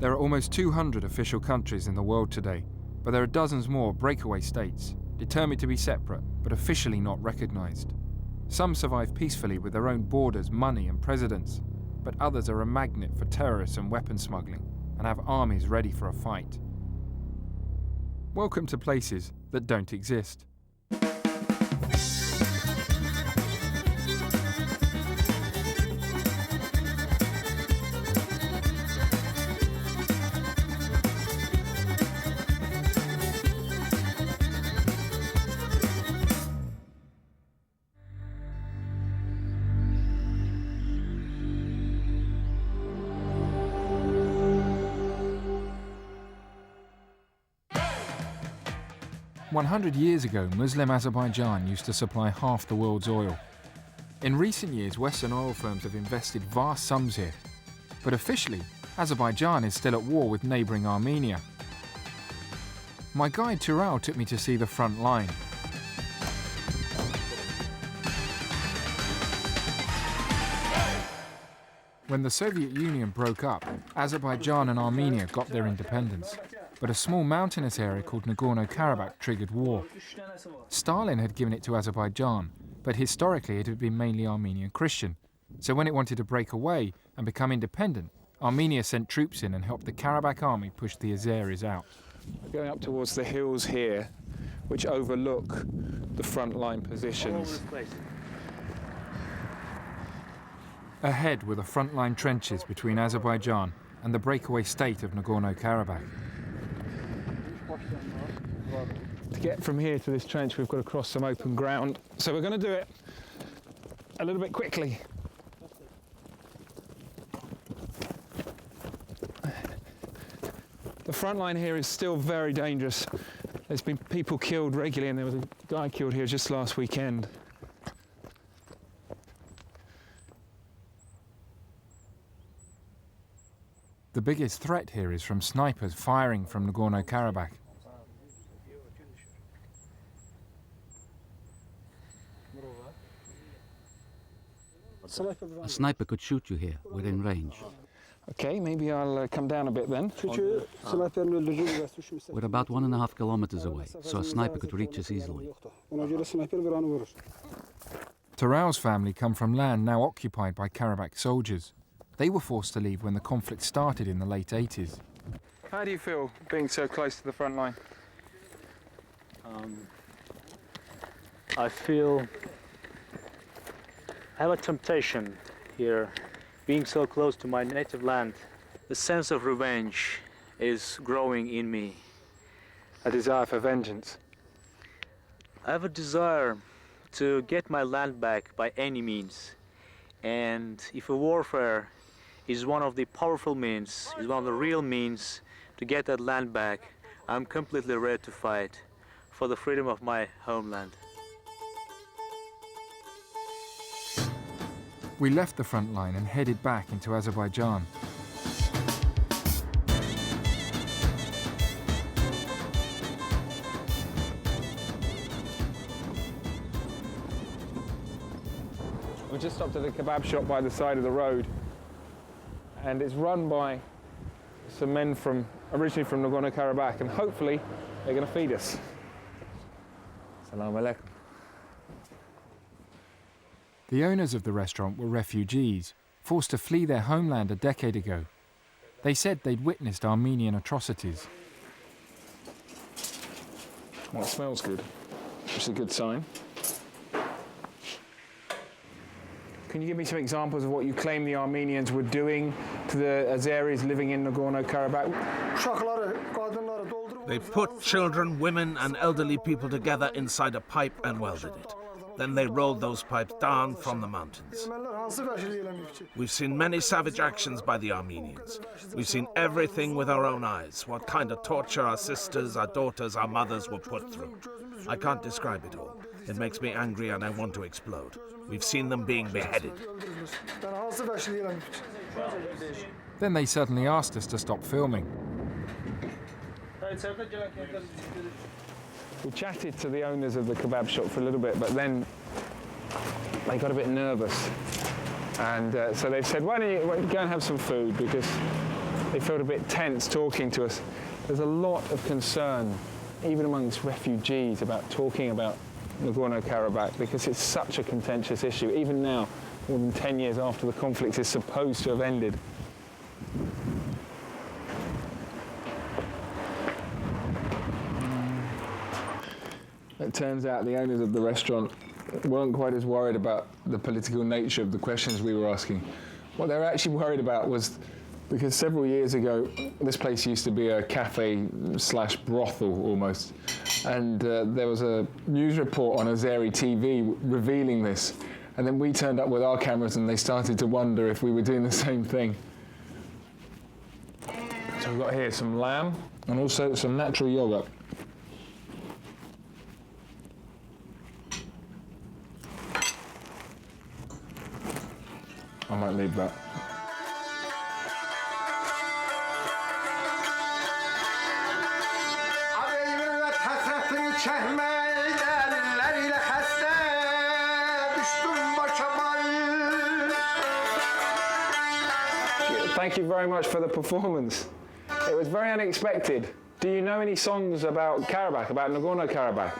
There are almost 200 official countries in the world today, but there are dozens more breakaway states, determined to be separate, but officially not recognized. Some survive peacefully with their own borders, money and presidents, but others are a magnet for terrorists and weapon smuggling, and have armies ready for a fight. Welcome to places that don't exist. "100 years ago, Muslim Azerbaijan used to supply half the world's oil. In recent years, Western oil firms have invested vast sums here. But officially, Azerbaijan is still at war with neighbouring Armenia. My guide Tural took me to see the front line. When the Soviet Union broke up, Azerbaijan and Armenia got their independence. But a small mountainous area called Nagorno Karabakh triggered war. Stalin had given it to Azerbaijan, but historically it had been mainly Armenian Christian. So when it wanted to break away and become independent, Armenia sent troops in and helped the Karabakh army push the Ajaris out. We're going up towards the hills here, which overlook the front line positions. Ahead were the front line trenches between Azerbaijan and the breakaway state of Nagorno Karabakh. To get from here to this trench, we've got to cross some open ground. So we're going to do it a little bit quickly. The front line here is still very dangerous. There's been people killed regularly, and there was a guy killed here just last weekend. The biggest threat here is from snipers firing from Nagorno Karabakh. A sniper could shoot you here, within range. Okay, maybe I'll come down a bit then. We're about 1.5 kilometers away, so a sniper could reach us easily. Tural's family come from land now occupied by Karabakh soldiers. They were forced to leave when the conflict started in the late 80s. How do you feel being so close to the front line? I have a temptation here, being so close to my native land. The sense of revenge is growing in me. A desire for vengeance. I have a desire to get my land back by any means. And if a warfare is one of the powerful means, is one of the real means to get that land back, I'm completely ready to fight for the freedom of my homeland. We left the front line and headed back into Azerbaijan. We just stopped at a kebab shop by the side of the road, and it's run by some men originally from Nagorno Karabakh, and hopefully they're going to feed us. Salam alaikum. The owners of the restaurant were refugees, forced to flee their homeland a decade ago. They said they'd witnessed Armenian atrocities. Well, it smells good, which is a good sign. Can you give me some examples of what you claim the Armenians were doing to the Azeris living in Nagorno-Karabakh? They put children, women and elderly people together inside a pipe and welded it. Then they rolled those pipes down from the mountains. We've seen many savage actions by the Armenians. We've seen everything with our own eyes, what kind of torture our sisters, our daughters, our mothers were put through. I can't describe it all. It makes me angry and I want to explode. We've seen them being beheaded. Then they suddenly asked us to stop filming. We chatted to the owners of the kebab shop for a little bit, but then they got a bit nervous. And so they said, why don't you go and have some food, because They felt a bit tense talking to us. There's a lot of concern, even amongst refugees, about talking about Nagorno-Karabakh because it's such a contentious issue. Even now, more than 10 years after the conflict is supposed to have ended. It turns out the owners of the restaurant weren't quite as worried about the political nature of the questions we were asking. What they were actually worried about was because several years ago, this place used to be a cafe slash brothel almost. And there was a news report on Ajaria TV revealing this. And then we turned up with our cameras and they started to wonder if we were doing the same thing. So we've got here some lamb and also some natural yogurt. I might leave that. Thank you very much for the performance. It was very unexpected. Do you know any songs about Karabakh, about Nagorno-Karabakh?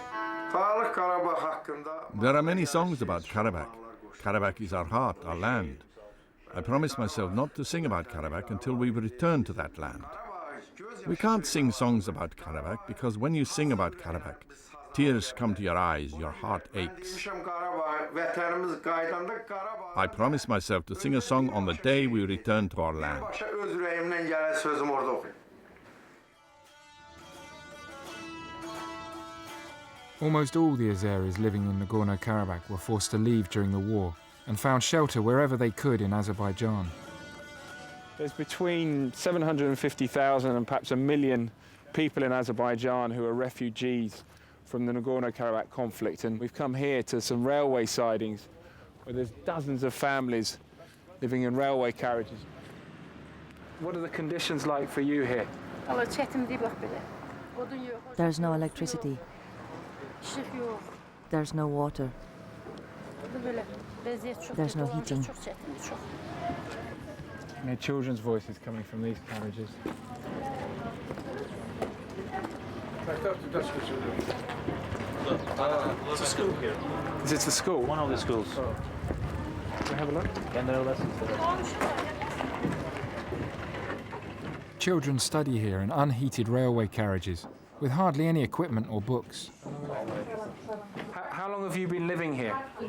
There are many songs about Karabakh. Karabakh is our heart, our land. I promised myself not to sing about Karabakh until we return to that land. We can't sing songs about Karabakh because when you sing about Karabakh, tears come to your eyes, your heart aches. I promised myself to sing a song on the day we return to our land. Almost all the Azeris living in Nagorno-Karabakh were forced to leave during the war and found shelter wherever they could in Azerbaijan. There's between 750,000 and perhaps 1 million people in Azerbaijan who are refugees from the Nagorno-Karabakh conflict, and we've come here to some railway sidings where there's dozens of families living in railway carriages. What are the conditions like for you here? There's no electricity. There's no water. There's no heating. You know, children's voices coming from these carriages. It's a school here. Is it the school? One of the schools. Oh. Can we have a look? And there are lessons there. Children study here in unheated railway carriages with hardly any equipment or books. How long have you been living here? We